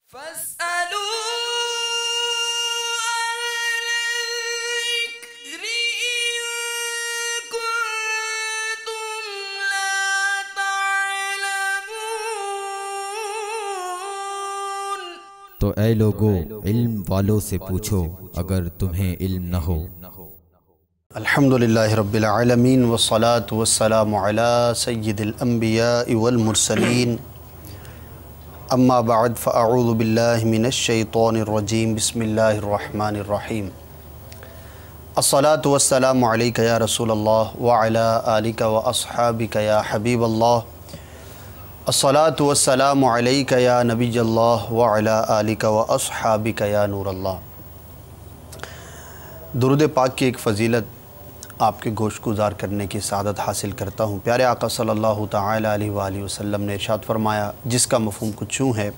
تو اے لوگو علم والوں سے پوچھو اگر تمہیں علم نہ ہو۔ الحمدللہ رب العالمین والصلاة والسلام علی سید الانبیاء والمرسلین، اما بعد فاعوذ باللہ من الشیطان الرجیم، بسم اللہ الرحمن الرحیم۔ الصلاة والسلام علیکہ یا رسول اللہ وعلی آلکہ واصحابکہ یا حبیب اللہ، الصلاة والسلام علیکہ یا نبی اللہ وعلی آلکہ واصحابکہ یا نور اللہ۔ درود پاک کی ایک فضیلت آپ کے گوش گزار کرنے کی سعادت حاصل کرتا ہوں۔ پیارے آقا صلی اللہ تعالیٰ علیہ وآلہ وسلم نے ارشاد فرمایا، جس کا مفہوم کچھ یوں ہے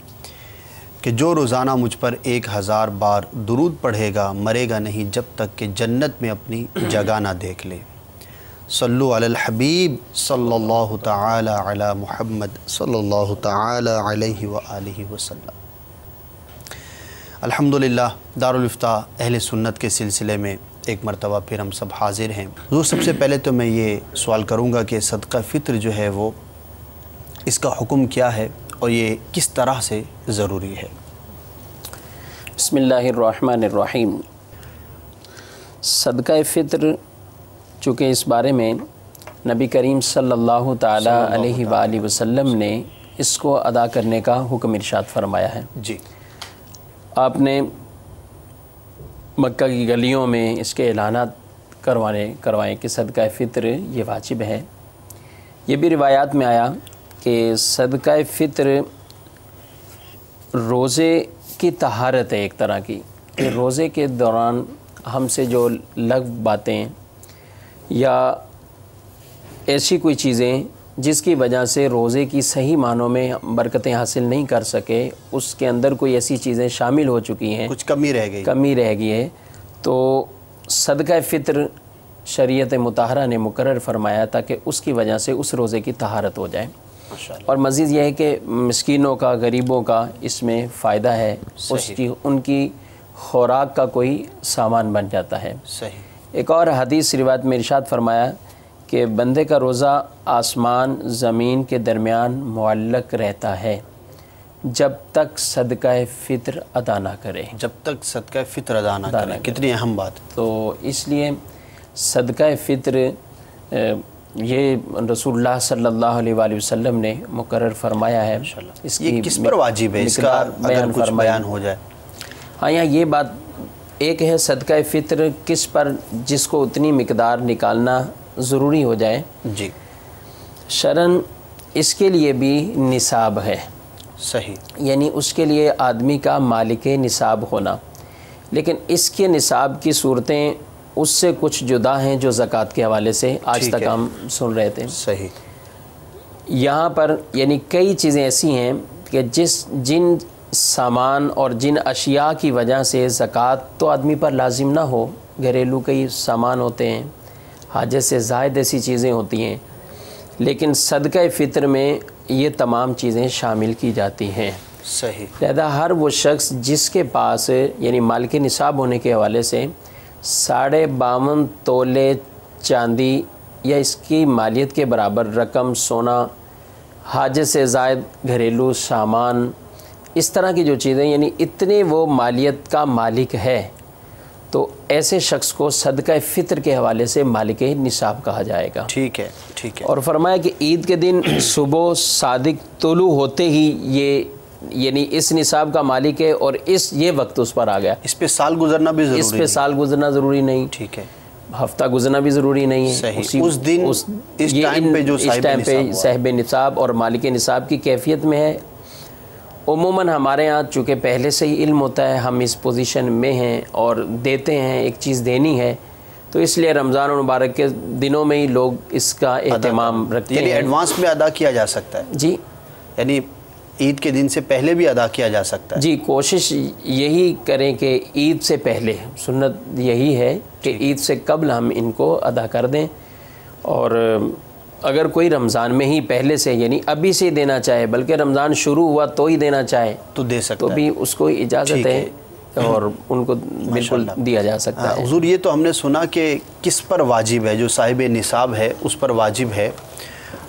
کہ جو روزانہ مجھ پر 1000 بار درود پڑھے گا مرے گا نہیں جب تک کہ جنت میں اپنی جگہ نہ دیکھ لے۔ صلو علی الحبیب صلی اللہ تعالی علی محمد صلی اللہ تعالی علیہ وآلہ وسلم۔ الحمدللہ دارالافتاء اہل سنت کے سلسلے میں ایک مرتبہ پھر ہم سب حاضر ہیں۔ حضور سب سے پہلے تو میں یہ سوال کروں گا کہ صدقہ فطر جو ہے وہ اس کا حکم کیا ہے اور یہ کس طرح سے ضروری ہے؟ بسم اللہ الرحمن الرحیم۔ صدقہ فطر چونکہ اس بارے میں نبی کریم صلی اللہ تعالی علیہ وآلہ وسلم نے اس کو ادا کرنے کا حکم ارشاد فرمایا ہے۔ جی، آپ نے مکہ کی گلیوں میں اس کے اعلانات کروائیں کہ صدقہ فطر یہ واجب ہے۔ یہ بھی روایات میں آیا کہ صدقہ فطر روزے کی طہارت ہے ایک طرح کی، کہ روزے کے دوران ہم سے جو لغو باتیں یا ایسی کوئی چیزیں جس کی وجہ سے روزے کی صحیح معنوں میں برکتیں حاصل نہیں کر سکے، اس کے اندر کوئی ایسی چیزیں شامل ہو چکی ہیں، کچھ کمی رہ گئی ہے، تو صدقہ فطر شریعت مطہرہ نے مقرر فرمایا تاکہ اس کی وجہ سے اس روزے کی طہارت ہو جائے۔ اور مزید یہ ہے کہ مسکینوں کا، غریبوں کا اس میں فائدہ ہے، ان کی خوراک کا کوئی سامان بن جاتا ہے۔ صحیح۔ ایک ایک اور حدیث روایت میں ارشاد فرمایا کہ بندے کا روزہ آسمان زمین کے درمیان معلق رہتا ہے جب تک صدقہ فطر ادا نہ کرے۔ جب تک صدقہ فطر ادا نہ کرے، کتنی اہم بات۔ تو اس لیے صدقہ فطر یہ رسول اللہ صلی اللہ علیہ وآلہ وسلم نے مقرر فرمایا ہے۔ اس یہ کس پر واجب ہے، اس کا اگر کچھ بیان ہو جائے؟ ہاں، یہاں یہ بات ایک ہے صدقہ فطر کس پر، جس کو اتنی مقدار نکالنا ضروری ہو جائے۔ جی، شرعاً اس کے لیے بھی نصاب ہے۔ صحیح، یعنی اس کے لیے آدمی کا مالک نصاب ہونا، لیکن اس کے نصاب کی صورتیں اس سے کچھ جدا ہیں جو زکوٰۃ کے حوالے سے آج تک ہم سن رہے تھے۔ صحیح۔ یہاں پر یعنی کئی چیزیں ایسی ہیں کہ جن سامان اور جن اشیاء کی وجہ سے زکوٰۃ تو آدمی پر لازم نہ ہو، گھریلو کئی سامان ہوتے ہیں، حاجت سے زائد ایسی چیزیں ہوتی ہیں، لیکن صدقہ فطر میں یہ تمام چیزیں شامل کی جاتی ہیں۔ صحیح۔ لہذا ہر وہ شخص جس کے پاس یعنی مالک نصاب ہونے کے حوالے سے 52.5 تولے چاندی یا اس کی مالیت کے برابر رقم سونا، حاجت سے زائد گھریلو سامان، اس طرح کی جو چیزیں یعنی اتنے وہ مالیت کا مالک ہے، تو ایسے شخص کو صدقہ فطر کے حوالے سے مالک نصاب کہا جائے گا۔ ٹھیک ہے، ٹھیک ہے۔ اور فرمایا کہ عید کے دن صبح صادق طلوع ہوتے ہی یہ یعنی اس نصاب کا مالک ہے اور یہ وقت اس پر آ گیا۔ اس پہ سال گزرنا بھی ضروری، اس پہ سال گزرنا ضروری نہیں، ٹھیک ہے، ہفتہ گزرنا بھی ضروری نہیں ہے۔ صحیح، اس دن اس ٹائم پہ جو صاحب نصاب اور مالک نصاب کی کیفیت میں ہے۔ عموماً ہمارے ہاں چونکہ پہلے سے ہی علم ہوتا ہے، ہم اس پوزیشن میں ہیں اور دیتے ہیں، ایک چیز دینی ہے، تو اس لیے رمضان المبارک کے دنوں میں ہی لوگ اس کا اہتمام رکھتے ہیں۔ یعنی ایڈوانس میں ادا کیا جا سکتا ہے؟ جی، یعنی عید کے دن سے پہلے بھی ادا کیا جا سکتا ہے؟ جی، کوشش یہی کریں کہ عید سے پہلے، سنت یہی ہے کہ عید سے قبل ہم ان کو ادا کر دیں، اور اگر کوئی رمضان میں ہی پہلے سے یعنی ابھی سے دینا چاہے، بلکہ رمضان شروع ہوا تو ہی دینا چاہے تو دے سکتا تو ہے، بھی اس کو اجازت ہے اور ان کو بالکل دیا جا سکتا ہے۔ حضور یہ تو ہم نے سنا کہ کس پر واجب ہے، جو صاحب نصاب ہے اس پر واجب ہے،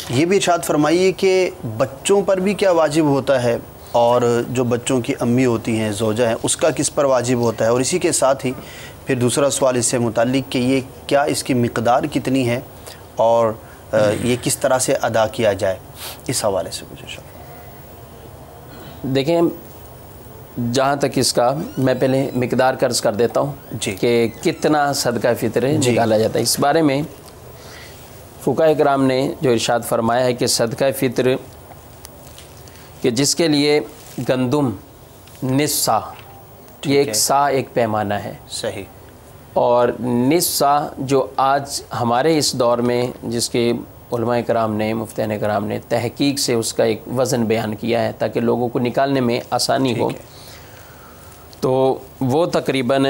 یہ بھی ارشاد فرمائیے کہ بچوں پر بھی کیا واجب ہوتا ہے، اور جو بچوں کی امی ہوتی ہیں، زوجہ ہیں، اس کا کس پر واجب ہوتا ہے، اور اسی کے ساتھ ہی پھر دوسرا سوال اس سے متعلق کہ یہ کیا اس کی مقدار کتنی ہے اور یہ کس طرح سے ادا کیا جائے، اس حوالے سے کچھ دیکھیں، جہاں تک اس کا میں پہلے مقدار کا عرض کر دیتا ہوں جی کہ کتنا صدقہ فطر نکالا جاتا ہے۔ اس بارے میں فقہاء کرام نے جو ارشاد فرمایا ہے کہ صدقہ فطر کہ جس کے لیے گندم نصف سا، یہ ایک سا ایک پیمانہ ہے صحیح، اور نصف سا جو آج ہمارے اس دور میں جس کے علماء کرام نے، مفتیان کرام نے تحقیق سے اس کا ایک وزن بیان کیا ہے تاکہ لوگوں کو نکالنے میں آسانی ہو، تو وہ تقریباً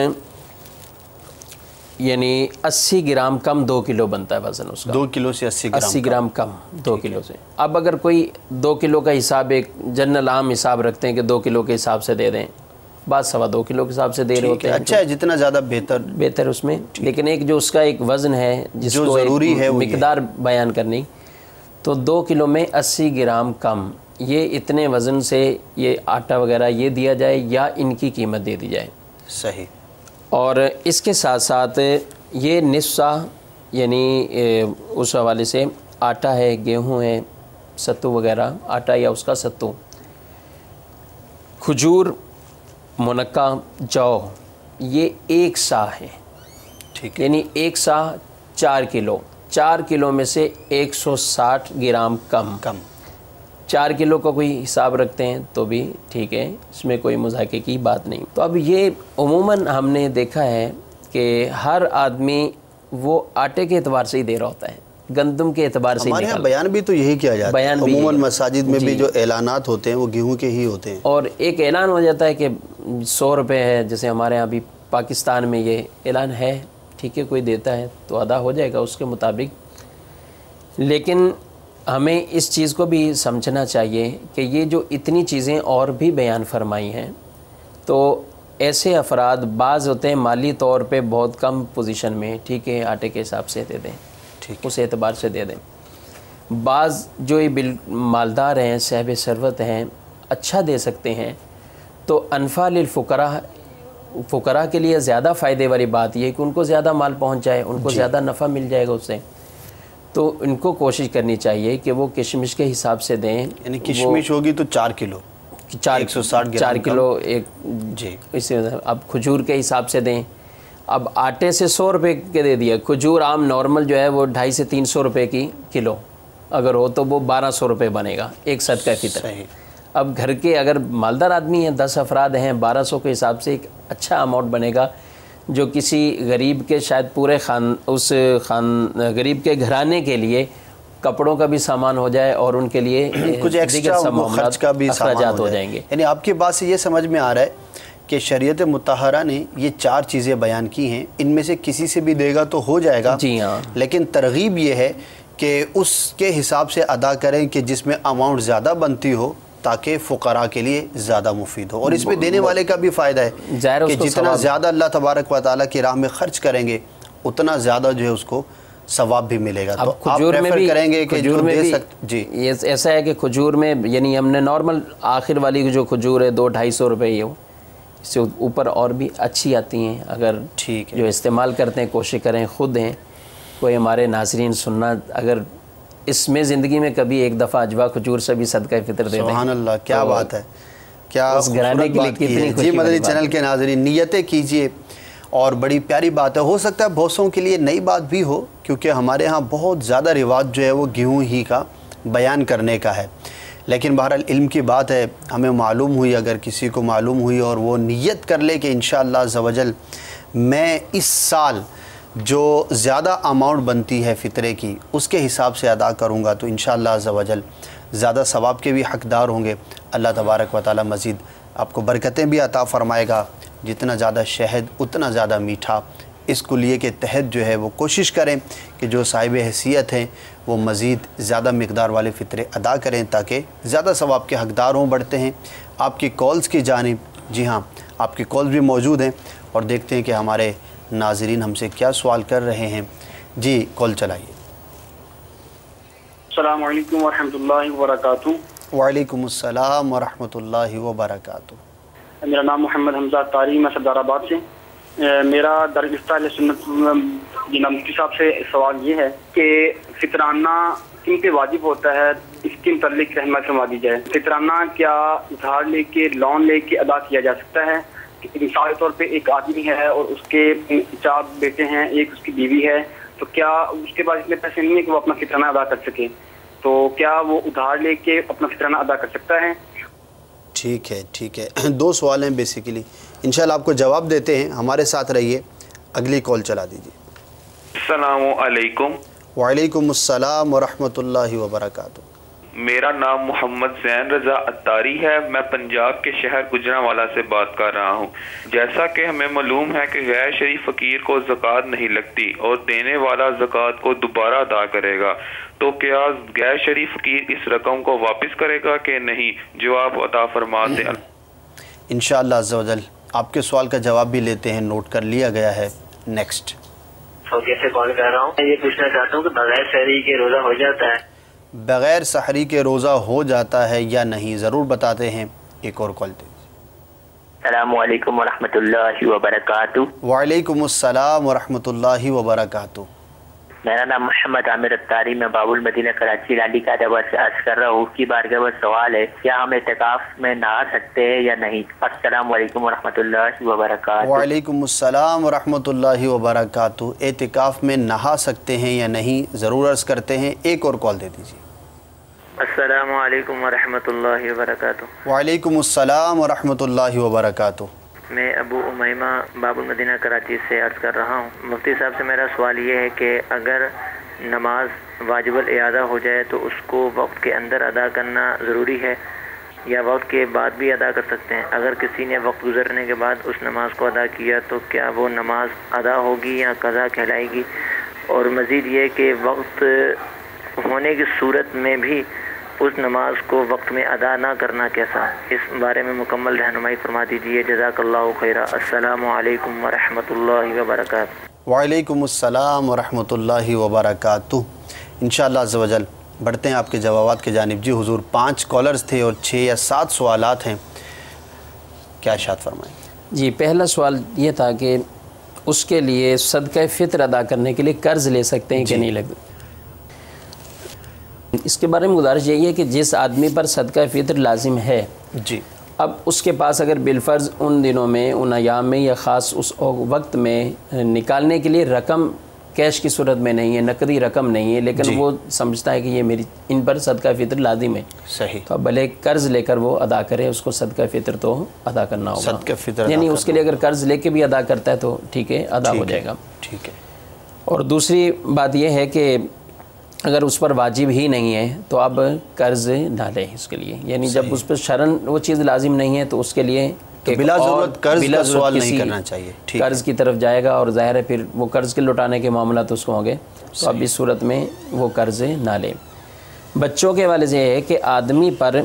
یعنی 80 گرام کم 2 کلو بنتا ہے وزن اس کا، 2 کلو سے 80 گرام کم 2 کلو سے۔ اب اگر کوئی 2 کلو کا حساب ایک جنرل عام حساب رکھتے ہیں کہ 2 کلو کے حساب سے دے دیں، بعض 2.25 کلو کے حساب سے دے رہے ہوتے ہیں، اچھا ہے، جتنا زیادہ بہتر اس میں، لیکن ایک جو اس کا ایک وزن ہے جس جو کو ضروری ہے وہ مقدار بیان کرنی، تو 2 کلو میں 80 گرام کم، یہ اتنے وزن سے یہ آٹا وغیرہ یہ دیا جائے یا ان کی قیمت دے دی جائے۔ صحیح، اور اس کے ساتھ ساتھ یہ نصف سا یعنی اس حوالے سے آٹا ہے، گیہوں ہے، ستو وغیرہ، آٹا یا اس کا ستو، کھجور، منقع، جو، یہ 1 سا ہے، ٹھیک ہے، یعنی 1 سا 4 کلو، 4 کلو میں سے 160 گرام کم، 4 کلو کا کوئی حساب رکھتے ہیں تو بھی ٹھیک ہے، اس میں کوئی مذاکرے کی بات نہیں۔ تو اب یہ عموماً ہم نے دیکھا ہے کہ ہر آدمی وہ آٹے کے اعتبار سے ہی دے رہا ہوتا ہے، گندم کے اعتبار سے ہمارے یہاں بیان بھی تو یہی کیا جاتا ہے، عموماً مساجد میں بھی جو اعلانات ہوتے ہیں وہ گیہوں کے ہی ہوتے ہیں، اور ایک اعلان ہو جاتا ہے کہ 100 روپے ہے، جیسے ہمارے یہاں بھی پاکستان میں یہ اعلان ہے، ٹھیک ہے، کوئی دیتا ہے تو ادا ہو جائے گا اس کے مطابق۔ لیکن ہمیں اس چیز کو بھی سمجھنا چاہیے کہ یہ جو اتنی چیزیں اور بھی بیان فرمائی ہیں، تو ایسے افراد بعض ہوتے ہیں مالی طور پہ بہت کم پوزیشن میں، ٹھیک ہے، آٹے کے حساب سے دے دیں، اس اعتبار سے دے دیں۔ بعض جو یہ مالدار ہیں، صاحب ثروت ہیں، اچھا دے سکتے ہیں، تو انفع للفقراء، فقراء کے لیے زیادہ فائدے والی بات یہ ہے کہ ان کو زیادہ مال پہنچ جائے، ان کو زیادہ نفع مل جائے گا اس سے، تو ان کو کوشش کرنی چاہیے کہ وہ کشمش کے حساب سے دیں، یعنی کشمش ہوگی تو 4 کلو، 4 کلو ایک، جی، اس اب کھجور کے حساب سے دیں۔ اب آٹے سے 100 روپے کے دے دیا، کھجور عام نارمل جو ہے وہ 250 سے 300 روپے کی کلو اگر ہو تو وہ 1200 روپے بنے گا ایک صدقہ فطر۔ اب گھر کے اگر مالدار آدمی ہیں، 10 افراد ہیں، 1200 کے حساب سے ایک اچھا اماؤنٹ بنے گا، جو کسی غریب کے شاید پورے غریب کے گھرانے کے لیے کپڑوں کا بھی سامان ہو جائے اور ان کے لیے کچھ ایکسٹرا خرچ کا بھی اخراجات ہو جائیں گے۔ یعنی آپ کی بات سے یہ سمجھ میں آ رہا ہے کہ شریعت مطہرہ نے یہ 4 چیزیں بیان کی ہیں، ان میں سے کسی سے بھی دے گا تو ہو جائے گا، جی ہاں، لیکن ترغیب یہ ہے کہ اس کے حساب سے ادا کریں کہ جس میں اماؤنٹ زیادہ بنتی ہو تاکہ فقراء کے لیے زیادہ مفید ہو، اور اس میں دینے والے کا بھی فائدہ ہے کہ جتنا زیادہ اللہ تبارک و تعالیٰ کی راہ میں خرچ کریں گے اتنا زیادہ جو ہے اس کو ثواب بھی ملے گا۔ تو آپ پریفر کریں گے کہ جو دے سکتے، جی یہ ایسا ہے کہ کھجور میں یعنی ہم نے نارمل آخر والی جو کھجور ہے 200-250 روپے ہی ہو، اس سے اوپر اور بھی اچھی آتی ہیں، اگر ٹھیک ہے جو استعمال کرتے ہیں کوشش کریں خود ہیں، کوئی ہمارے ناظرین سننا اگر اس میں زندگی میں کبھی ایک دفعہ اجوا کھجور سے بھی صدقہ فطر دے دیں، سبحان اللہ، کیا بات ہے، کیا اس گھرانے کے لیے کتنی خوشی۔ جی مدنی چینل کے ناظرین نیتیں کیجئے، اور بڑی پیاری بات ہے، ہو سکتا ہے بہتوں کے لیے نئی بات بھی ہو، کیونکہ ہمارے ہاں بہت زیادہ رواج جو ہے وہ گیہوں ہی کا بیان کرنے کا ہے، لیکن بہرحال علم کی بات ہے، ہمیں معلوم ہوئی، اگر کسی کو معلوم ہوئی اور وہ نیت کر لے کہ انشاءاللہ عز و جل میں اس سال جو زیادہ اماؤنٹ بنتی ہے فطرے کی اس کے حساب سے ادا کروں گا، تو انشاءاللہ عز و جل زیادہ ثواب کے بھی حقدار ہوں گے۔ اللہ تبارک و تعالی مزید آپ کو برکتیں بھی عطا فرمائے گا، جتنا زیادہ شہد اتنا زیادہ میٹھا اس کلیے کے تحت جو ہے وہ کوشش کریں کہ جو صاحب حیثیت ہیں وہ مزید زیادہ مقدار والے فطرے ادا کریں تاکہ زیادہ ثواب کے حقدار ہوں. بڑھتے ہیں آپ کی کالز کی جانب. جی ہاں، آپ کی کالز بھی موجود ہیں اور دیکھتے ہیں کہ ہمارے ناظرین ہم سے کیا سوال کر رہے ہیں. جی کال چلائیے. السلام علیکم ورحمۃ اللہ وبرکاتہ. وعلیکم السلام ورحمۃ اللہ وبرکاتہ. میرا نام محمد حمزہ اتاری، میں سردار آباد سے. میرا درگستہ اہل سنت جناب مفتی صاحب سے سوال یہ ہے کہ فطرانہ کن پہ واجب ہوتا ہے، اس کے متعلق رحمت فرما دی جائے. فطرانہ کیا ادھار لے کے، لون لے کے ادا کیا جا سکتا ہے؟ مثال طور پہ ایک آدمی ہے اور اس کے 4 بیٹے ہیں، ایک اس کی بیوی ہے، تو کیا اس کے پاس اتنے پیسے نہیں ہیں کہ وہ اپنا فطرانہ ادا کر سکے، تو کیا وہ ادھار لے کے اپنا فطرانہ ادا کر سکتا ہے؟ ٹھیک ہے، ٹھیک ہے. 2 سوال ہیں بیسیکلی، انشاءاللہ آپ کو جواب دیتے ہیں. ہمارے ساتھ رہیے. اگلی کال چلا دیجیے. السلام علیکم. وعلیکم السلام ورحمۃ اللہ وبرکاتہ. میرا نام محمد زین رضا اتاری ہے. میں پنجاب کے شہر گجرانوالہ سے بات کر رہا ہوں. جیسا کہ ہمیں معلوم ہے کہ غیر شریف فقیر کو زکوٰۃ نہیں لگتی اور دینے والا زکوٰۃ کو دوبارہ ادا کرے گا، تو کیا غیر شریف فقیر اس رقم کو واپس کرے گا کہ نہیں؟ جو آپ عطا فرما دیں. انشاءاللہ عز و جل آپ کے سوال کا جواب بھی لیتے ہیں، نوٹ کر لیا گیا ہے. نیکسٹ. سعودیہ سے کال کر رہا ہوں. میں یہ پوچھنا چاہتا ہوں کہ بغیر سحری کے روزہ ہو جاتا ہے؟ بغیر سحری کے روزہ ہو جاتا ہے یا نہیں، ضرور بتاتے ہیں. ایک اور کال دیجیے. السلام علیکم ورحمۃ اللہ وبرکاتہ. وعلیکم السلام ورحمۃ اللہ وبرکاتہ. میرا نام محمد عامر اتاری، میں باب المدینہ کراچی لالی کا دبا سے عرض کر رہا ہوں. کی بارگاہ میں سوال ہے، کیا ہم اعتکاف میں نہا سکتے ہیں یا نہیں؟ السلام علیکم ورحمۃ اللہ وبرکاتہ. وعلیکم السلام ورحمۃ اللہ وبرکاتہ. اعتکاف میں نہا سکتے ہیں یا نہیں، ضرور عرض کرتے ہیں. ایک اور کال دے دیجیے. السلام علیکم ورحمۃ اللہ وبرکاتہ. وعلیکم السلام ورحمۃ اللہ وبرکاتہ. میں ابو امیمہ باب المدینہ کراچی سے عرض کر رہا ہوں. مفتی صاحب سے میرا سوال یہ ہے کہ اگر نماز واجب الاعادہ ہو جائے تو اس کو وقت کے اندر ادا کرنا ضروری ہے یا وقت کے بعد بھی ادا کر سکتے ہیں؟ اگر کسی نے وقت گزرنے کے بعد اس نماز کو ادا کیا تو کیا وہ نماز ادا ہوگی یا قضا کہلائے گی؟ اور مزید یہ کہ وقت ہونے کی صورت میں بھی اس نماز کو وقت میں ادا نہ کرنا کیسا؟ اس بارے میں مکمل رہنمائی فرما دیجیے. جزاک اللہ خیرہ. السلام علیکم ورحمۃ اللہ وبرکاتہ. وعلیکم السلام ورحمۃ اللہ وبرکاتہ. انشاءاللہ عز و جل بڑھتے ہیں آپ کے جوابات کی جانب. جی حضور 5 کالرز تھے اور 6 یا 7 سوالات ہیں، کیا ارشاد فرمائیں؟ جی پہلا سوال یہ تھا کہ اس کے لیے صدقہ فطر ادا کرنے کے لیے قرض لے سکتے ہیں کہ نہیں لگتے. اس کے بارے میں گزارش یہی ہے کہ جس آدمی پر صدقہ فطر لازم ہے، جی اب اس کے پاس اگر بالفرض ان دنوں میں، ان ایام میں یا خاص اس وقت میں نکالنے کے لیے رقم کیش کی صورت میں نہیں ہے، نقدی رقم نہیں ہے، لیکن وہ سمجھتا ہے کہ یہ میری ان پر صدقہ فطر لازم ہے، صحیح، تو اب بھلے قرض لے کر وہ ادا کرے، اس کو صدقہ فطر تو ادا کرنا ہوگا. صدقہ فطر یعنی اس کے لیے اگر قرض لے کے بھی ادا کرتا ہے تو ٹھیک ہے، ادا ہو جائے گا. ٹھیک ہے. اور دوسری بات یہ ہے کہ اگر اس پر واجب ہی نہیں ہے تو اب قرض نہ لے اس کے لیے. یعنی جب اس پر شرعاً وہ چیز لازم نہیں ہے تو اس کے لیے بلا ضرورت قرض کا سوال نہیں کرنا چاہیے. قرض کی طرف جائے گا اور ظاہر ہے پھر وہ قرض کے لوٹانے کے معاملات اس کو ہوں گے، تو اب اس صورت میں وہ قرض نہ لے. بچوں کے حوالے سے یہ ہے کہ آدمی پر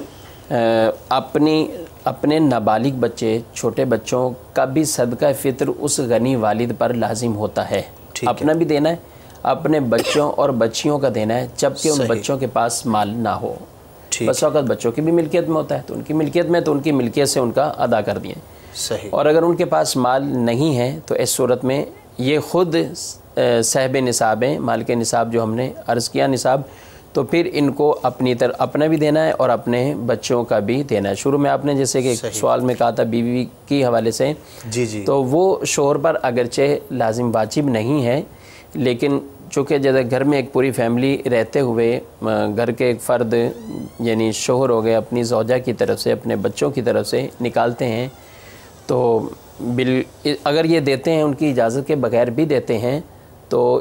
اپنے نابالغ بچے، چھوٹے بچوں کا بھی صدقہ فطر اس غنی والد پر لازم ہوتا ہے. اپنا بھی دینا ہے، اپنے بچوں اور بچیوں کا دینا ہے، جبکہ ان بچوں کے پاس مال نہ ہو. بس وقت بچوں کی بھی ملکیت میں ہوتا ہے تو ان کی ملکیت میں، تو ان کی ملکیت سے ان کا ادا کر دیں. اور اگر ان کے پاس مال نہیں ہے تو اس صورت میں یہ خود صاحب نصاب ہیں، مالک نصاب جو ہم نے عرض کیا نصاب، تو پھر ان کو اپنی طرف اپنا بھی دینا ہے اور اپنے بچوں کا بھی دینا ہے. شروع میں آپ نے جیسے کہ سوال میں کہا تھا بیوی کی حوالے سے، تو وہ شوہر پر اگرچہ لازم واجب نہیں ہے، لیکن چونکہ جیسے گھر میں ایک پوری فیملی رہتے ہوئے گھر کے ایک فرد یعنی شوہر ہو گئے اپنی زوجہ کی طرف سے، اپنے بچوں کی طرف سے نکالتے ہیں، تو اگر یہ دیتے ہیں ان کی اجازت کے بغیر بھی دیتے ہیں، تو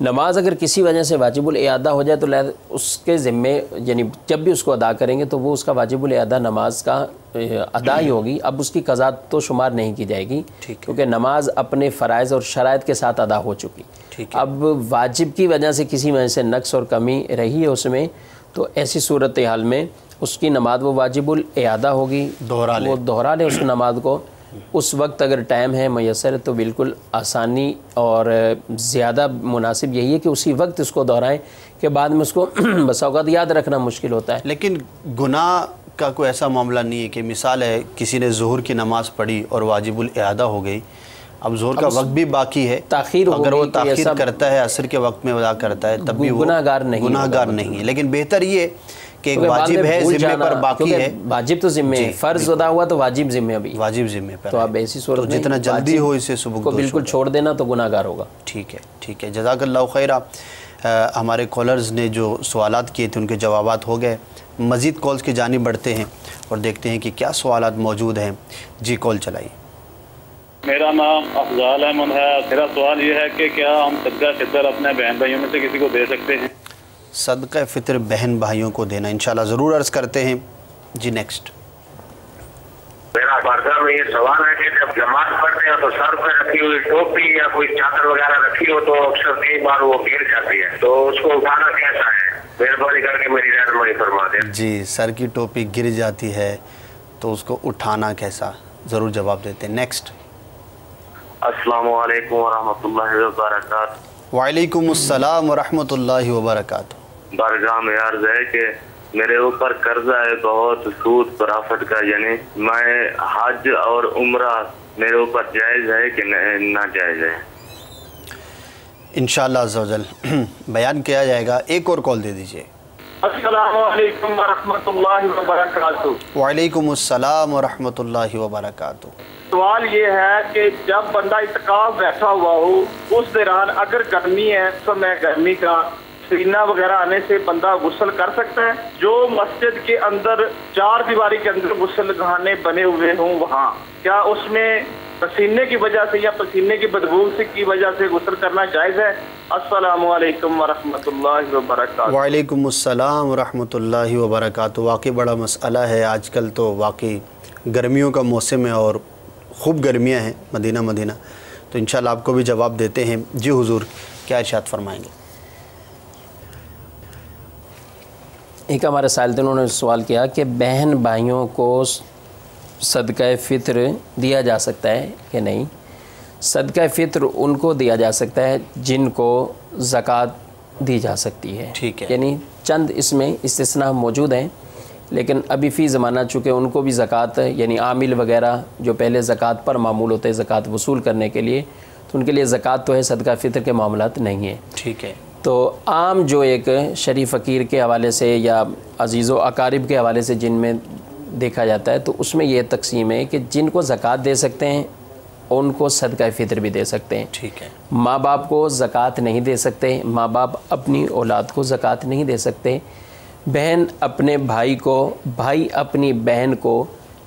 نماز اگر کسی وجہ سے واجب الاعادہ ہو جائے تو اس کے ذمے یعنی جب بھی اس کو ادا کریں گے تو وہ اس کا واجب الاعادہ نماز کا ادا ہی ہوگی. اب اس کی قضا تو شمار نہیں کی جائے گی کیونکہ نماز اپنے فرائض اور شرائط کے ساتھ ادا ہو چکی. اب واجب کی وجہ سے کسی وجہ سے نقص اور کمی رہی ہے اس میں تو ایسی صورتحال میں اس کی نماز وہ واجب الاعادہ ہوگی, وہ دہرا لے اس نماز کو. اس وقت اگر ٹائم ہے میسر ہے تو بالکل آسانی اور زیادہ مناسب یہی ہے کہ اسی وقت اس کو دہرائیں کہ بعد میں اس کو بس اوقات یاد رکھنا مشکل ہوتا ہے. لیکن گناہ کا کوئی ایسا معاملہ نہیں ہے کہ مثال ہے کسی نے ظہر کی نماز پڑھی اور واجب الاعادہ ہو گئی, اب ظہر کا وقت بھی باقی ہے, تاخیر اگر وہ تاخیر کرتا ہے عصر کے وقت میں ادا کرتا ہے تب بھی وہ گناہ گار نہیں ہے. لیکن بہتر یہ کہ ایک واجب ہے ذمہ پر باقی ہے, واجب تو ذمہ ہے, فرض ادا ہوا تو واجب ذمہ ابھی واجب ذمہ پر, تو اب ایسی صورت میں جتنا جلدی ہو اسے سبق کو بالکل چھوڑ دینا تو گناہ گار ہوگا. ٹھیک ہے, جزاک اللہ خیرہ. ہمارے کالرز نے جو سوالات کیے تھے ان کے جوابات ہو گئے. مزید کالز کی جانب بڑھتے ہیں اور دیکھتے ہیں کہ کیا سوالات موجود ہیں. جی کال چلائیے. میرا نام افضال احمد ہے. میرا سوال یہ ہے کہ کیا ہم صدقہ فطر اپنے بہن بھائیوں میں سے کسی کو دے سکتے ہیں؟ صدقہ فطر بہن بھائیوں کو دینا انشاءاللہ ضرور عرض کرتے ہیں. جی نیکسٹ. میرا بارگاہ میں یہ سوال ہے کہ جب نماز پڑھتے ہیں تو سر پہ رکھی ہوئی ٹوپی یا کوئی چادر وغیرہ رکھی ہو تو اکثر کئی بار وہ گر جاتی ہے, تو اس کو اٹھانا کیسا ہے؟ مہربانی کر کے میری رہنمائی فرما دیں. جی, سر کی ٹوپی گر جاتی ہے تو اس کو اٹھانا کیسا, ضرور جواب دیتے ہیں. نیکسٹ. السلام علیکم ورحمۃ اللہ وبرکاتہ. وعلیکم السلام ورحمۃ اللہ وبرکاتہ. بارگاہ میں عرض ہے کہ میرے اوپر قرضہ ہے بہت سود پرافٹ کا, یعنی میں حج اور عمرہ میرے اوپر جائز ہے کہ ناجائز ہے؟ انشاءاللہ عز و جل بیان کیا جائے گا. ایک اور کال دے دیجئے. السلام علیکم ورحمۃ اللہ وبرکاتہ. وعلیکم السلام ورحمۃ اللہ وبرکاتہ. سوال یہ ہے کہ جب بندہ اعتکاف بیٹھا ہوا ہو اس دوران اگر گرمی ہے تو میں گرمی کا پسینہ وغیرہ آنے سے بندہ غسل کر سکتا ہے؟ جو مسجد کے اندر چار دیواری کے اندر غسل خانے بنے ہوئے ہوں وہاں کیا اس میں پسینے کی وجہ سے یا پسینے کی بدبو کی وجہ سے غسل کرنا جائز ہے؟ السلام علیکم ورحمۃ اللہ وبرکاتہ. وعلیکم السلام ورحمۃ اللہ وبرکاتہ. واقعی بڑا مسئلہ ہے, آج کل تو واقعی گرمیوں کا موسم ہے اور خوب گرمیاں ہیں مدینہ, تو انشاءاللہ آپ کو بھی جواب دیتے ہیں. جی حضور, کیا ارشاد فرمائیں گے؟ ایک ہمارے سائل تھے, انہوں نے سوال کیا کہ بہن بھائیوں کو صدقہ فطر دیا جا سکتا ہے کہ نہیں. صدقہ فطر ان کو دیا جا سکتا ہے جن کو زکوٰۃ دی جا سکتی ہے. ٹھیک ہے, یعنی چند اس میں استثناء موجود ہیں, لیکن ابھی فی زمانہ چونکہ ان کو بھی زکوٰۃ یعنی عامل وغیرہ جو پہلے زکوٰۃ پر معمول ہوتے ہیں زکوٰۃ وصول کرنے کے لیے, تو ان کے لیے زکوٰۃ تو ہے, صدقہ فطر کے معاملات نہیں ہیں. ٹھیک ہے. تو عام جو ایک شریف فقیر کے حوالے سے یا عزیز و اقارب کے حوالے سے جن میں دیکھا جاتا ہے تو اس میں یہ تقسیم ہے کہ جن کو زکوٰۃ دے سکتے ہیں ان کو صدقہ فطر بھی دے سکتے ہیں. ٹھیک ہے. ماں باپ کو زکوٰۃ نہیں دے سکتے, ماں باپ اپنی اولاد کو زکوٰۃ نہیں دے سکتے. بہن اپنے بھائی کو, بھائی اپنی بہن کو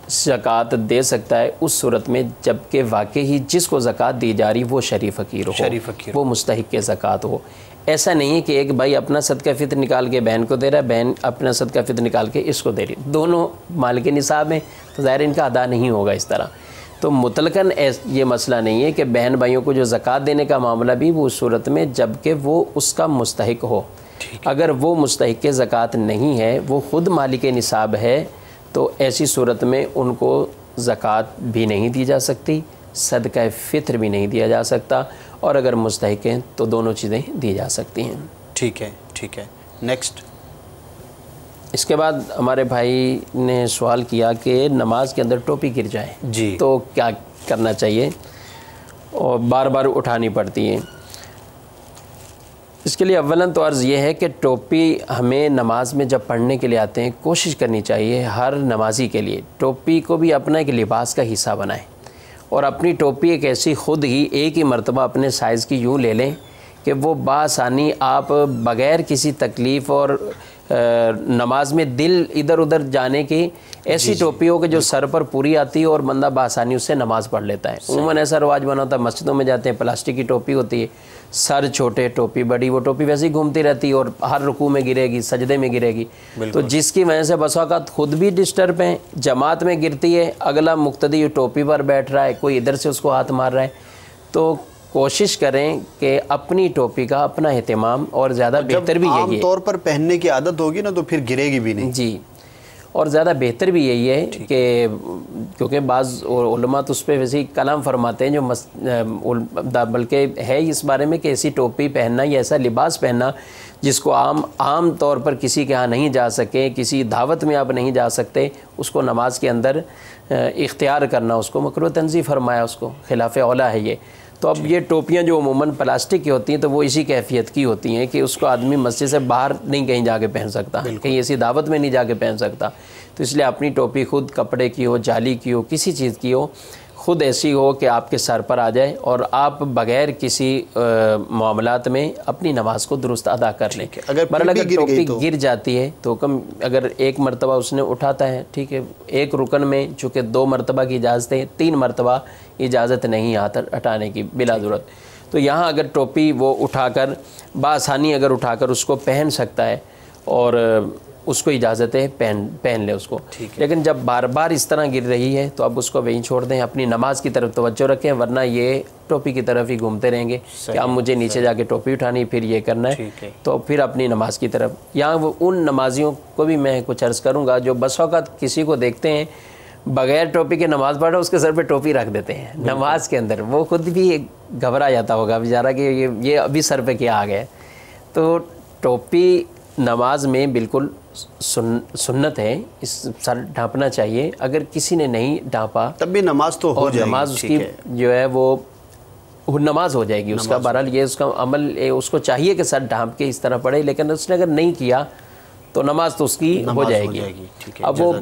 زکوٰۃ دے سکتا ہے اس صورت میں جب کہ واقعی جس کو زکوٰۃ دی جا رہی وہ شریف فقیر ہو, وہ مستحق کے زکوٰۃ ہو. ایسا نہیں ہے کہ ایک بھائی اپنا صدقہ فطر نکال کے بہن کو دے رہا ہے, بہن اپنا صدقہ فطر نکال کے اس کو دے رہی, دونوں مال کے نصاب ہیں تو ظاہر ان کا ادا نہیں ہوگا اس طرح. تو مطلقاً یہ مسئلہ نہیں ہے کہ بہن بھائیوں کو جو زکوٰۃ دینے کا معاملہ بھی وہ اس صورت میں جب کہ وہ اس کا مستحق ہو. اگر وہ مستحق زکوٰۃ نہیں ہے, وہ خود مالک نصاب ہے, تو ایسی صورت میں ان کو زکوٰۃ بھی نہیں دی جا سکتی, صدقہ فطر بھی نہیں دیا جا سکتا, اور اگر مستحق ہیں تو دونوں چیزیں دی جا سکتی ہیں. ٹھیک ہے, ٹھیک ہے. نیکسٹ. اس کے بعد ہمارے بھائی نے سوال کیا کہ نماز کے اندر ٹوپی گر جائے جی تو کیا کرنا چاہیے اور بار بار اٹھانی پڑتی ہے. اس کے لیے اولاً تو عرض یہ ہے کہ ٹوپی ہمیں نماز میں جب پڑھنے کے لیے آتے ہیں کوشش کرنی چاہیے ہر نمازی کے لیے ٹوپی کو بھی اپنا ایک لباس کا حصہ بنائیں, اور اپنی ٹوپی ایک ایسی خود ہی ایک ہی مرتبہ اپنے سائز کی یوں لے لیں کہ وہ بآسانی آپ بغیر کسی تکلیف اور نماز میں دل ادھر ادھر جانے کی ایسی ٹوپی ہو کہ جو سر پر پوری آتی ہے اور بندہ بآسانی اس سے نماز پڑھ لیتا ہے. عموماً ایسا رواج بنا ہوتا ہے، مسجدوں میں جاتے ہیں پلاسٹک کی ٹوپی ہوتی ہے، سر چھوٹے ٹوپی بڑی، وہ ٹوپی ویسے ہی گھومتی رہتی ہے اور ہر رکوع میں گرے گی، سجدے میں گرے گی، تو جس کی وجہ سے بس اوقات خود بھی ڈسٹرب ہیں، جماعت میں گرتی ہے، اگلا مقتدی ٹوپی پر بیٹھ رہا ہے، کوئی ادھر سے اس کو ہاتھ مار رہا ہے. تو کوشش کریں کہ اپنی ٹوپی کا اپنا اہتمام، اور زیادہ بہتر بھی یہی ہے، عام طور پر پہننے کی عادت ہوگی نا تو پھر گرے گی بھی نہیں. جی، اور زیادہ بہتر بھی یہی ہے کہ کیونکہ بعض علماء تو اس پہ ویسے ہی کلام فرماتے ہیں جو بلکہ ہے اس بارے میں کہ ایسی ٹوپی پہننا یا ایسا لباس پہننا جس کو عام طور پر کسی کے ہاں نہیں جا سکے، کسی دعوت میں آپ نہیں جا سکتے، اس کو نماز کے اندر اختیار کرنا، اس کو مکروہ تنزیہ فرمایا، اس کو خلاف اولیٰ ہے یہ. تو اب یہ ٹوپیاں جو عموماً پلاسٹک کی ہوتی ہیں تو وہ اسی کیفیت کی ہوتی ہیں کہ اس کو آدمی مسجد سے باہر نہیں کہیں جا کے پہن سکتا، کہیں ایسی دعوت میں نہیں جا کے پہن سکتا. تو اس لیے اپنی ٹوپی خود کپڑے کی ہو، جالی کی ہو، کسی چیز کی ہو، خود ایسی ہو کہ آپ کے سر پر آ جائے اور آپ بغیر کسی معاملات میں اپنی نماز کو درست ادا کر لیں. اگر ٹوپی گر جاتی ہے تو اگر ایک مرتبہ اس نے اٹھاتا ہے، ٹھیک ہے، ایک رکن میں چونکہ 2 مرتبہ کی اجازت ہے، 3 مرتبہ اجازت نہیں ہاتھ ہٹانے کی بلا ضرورت. تو یہاں اگر ٹوپی وہ اٹھا کر بآسانی اگر اٹھا کر اس کو پہن سکتا ہے اور اس کو اجازت ہے پہن لے اس کو. لیکن جب بار بار اس طرح گر رہی ہے تو اب اس کو وہیں چھوڑ دیں، اپنی نماز کی طرف توجہ رکھیں، ورنہ یہ ٹوپی کی طرف ہی گھومتے رہیں گے کہ اب مجھے نیچے جا کے ٹوپی اٹھانی، پھر یہ کرنا ہے. تو پھر اپنی نماز کی طرف. یہاں وہ ان نمازیوں کو بھی میں کچھ عرض کروں گا جو بس اوقات کسی کو دیکھتے ہیں بغیر ٹوپی کے نماز پڑھ رہا، اس کے سر پہ ٹوپی رکھ دیتے ہیں نماز کے اندر، وہ خود بھی گھبرا جاتا ہوگا بیچارہ کہ یہ ابھی سر پہ کیا آ گیا. تو ٹوپی نماز میں بالکل سنت ہے، اس سر ڈھانپنا چاہیے. اگر کسی نے نہیں ڈھانپا تب بھی نماز تو ہو جائے گی، نماز اس کی جو ہے وہ نماز ہو جائے گی اس کا. بہرحال یہ اس کا عمل اس کو چاہیے کہ سر ڈھانپ کے اس طرح پڑھے، لیکن اس نے اگر نہیں کیا تو نماز تو اس کی ہو جائے گی. اب وہ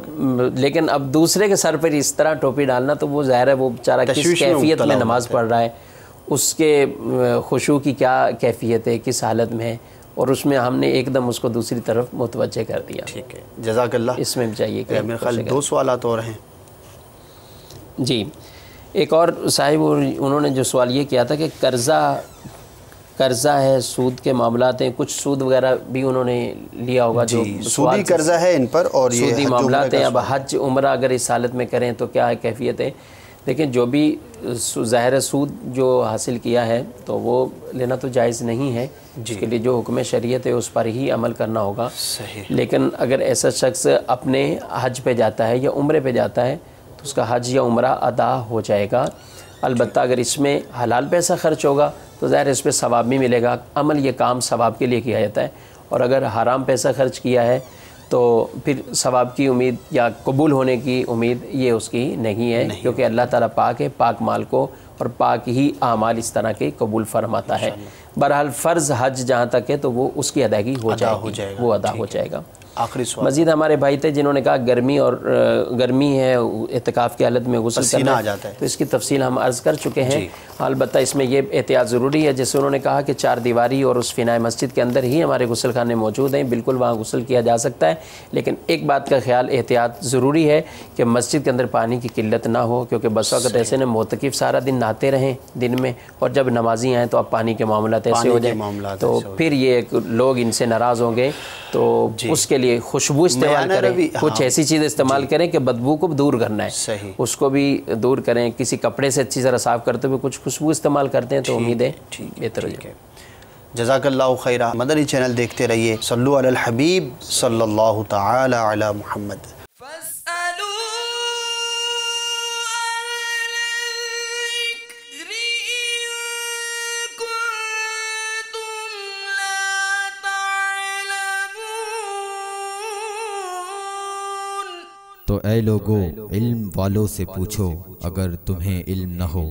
لیکن اب دوسرے کے سر پر اس طرح ٹوپی ڈالنا تو وہ ظاہر ہے وہ بیچارہ کس کیفیت میں نماز پڑھ رہا ہے، اس کے خشوع کی کیا کیفیت ہے، کس حالت میں ہے، اور اس میں ہم نے ایک دم اس کو دوسری طرف متوجہ کر دیا. ٹھیک ہے، جزاک اللہ. اس میں بھی چاہیے کہ میرے خیال 2 سوالات اور ہیں. جی، ایک اور صاحب انہوں نے جو سوال یہ کیا تھا کہ قرضہ ہے، سود کے معاملات ہیں، کچھ سود وغیرہ بھی انہوں نے لیا ہوگا جو سودی قرضہ ہے ان پر، اور یہ سودی معاملات ہیں. اب حج عمرہ اگر اس حالت میں کریں تو کیا کیفیت ہے؟ لیکن جو بھی ظاہر سود جو حاصل کیا ہے تو وہ لینا تو جائز نہیں ہے، اس کے لیے جو حکم شریعت ہے اس پر ہی عمل کرنا ہوگا. لیکن اگر ایسا شخص اپنے حج پہ جاتا ہے یا عمرے پہ جاتا ہے تو اس کا حج یا عمرہ ادا ہو جائے گا. البتہ اگر اس میں حلال پیسہ خرچ ہوگا تو ظاہر اس پہ ثواب بھی ملے گا. عمل یہ کام ثواب کے لیے کیا جاتا ہے، اور اگر حرام پیسہ خرچ کیا ہے تو پھر ثواب کی امید یا قبول ہونے کی امید یہ اس کی نہیں ہے، کیونکہ اللہ تعالیٰ پاک ہے، پاک مال کو اور پاک ہی اعمال اس طرح کے قبول فرماتا ہے. بہرحال فرض حج جہاں تک ہے تو وہ اس کی ادائیگی ہو جائے گی، وہ ادا ہو جائے گا. آخری سوال. مزید ہمارے بھائی تھے جنہوں نے کہا گرمی ہے، اعتکاف کی حالت میں غسل کرنا ہے، تو اس کی تفصیل ہم عرض کر چکے ہیں. البتہ اس میں یہ احتیاط ضروری ہے، جیسے انہوں نے کہا کہ 4 دیواری اور اس فنائے مسجد کے اندر ہی ہمارے غسل خانے موجود ہیں، بالکل وہاں غسل کیا جا سکتا ہے. لیکن ایک بات کا خیال احتیاط ضروری ہے کہ مسجد کے اندر پانی کی قلت نہ ہو، کیونکہ بس وقت ایسے نے معتکف سارا دن نہاتے رہیں دن میں، اور جب نمازی آئیں تو اب پانی کے معاملات ایسے ہو جائیں تو پھر یہ لوگ ان سے ناراض ہوں گے. تو اس کے لیے خوشبو استعمال کریں، کچھ ایسی چیز استعمال کریں کہ بدبو کو دور کرنا ہے، اس کو بھی دور کریں. کسی کپڑے سے اچھی طرح صاف کرتے ہوئے کچھ خوشبو استعمال کرتے ہیں تو امید ہے بہتر ہو جائے. جزاک اللہ خیرہ. مدنی چینل دیکھتے رہیے. صلو علی الحبیب صلی اللہ تعالی علی محمد. تو اے لوگو علم والوں سے پوچھو اگر تمہیں علم نہ ہو.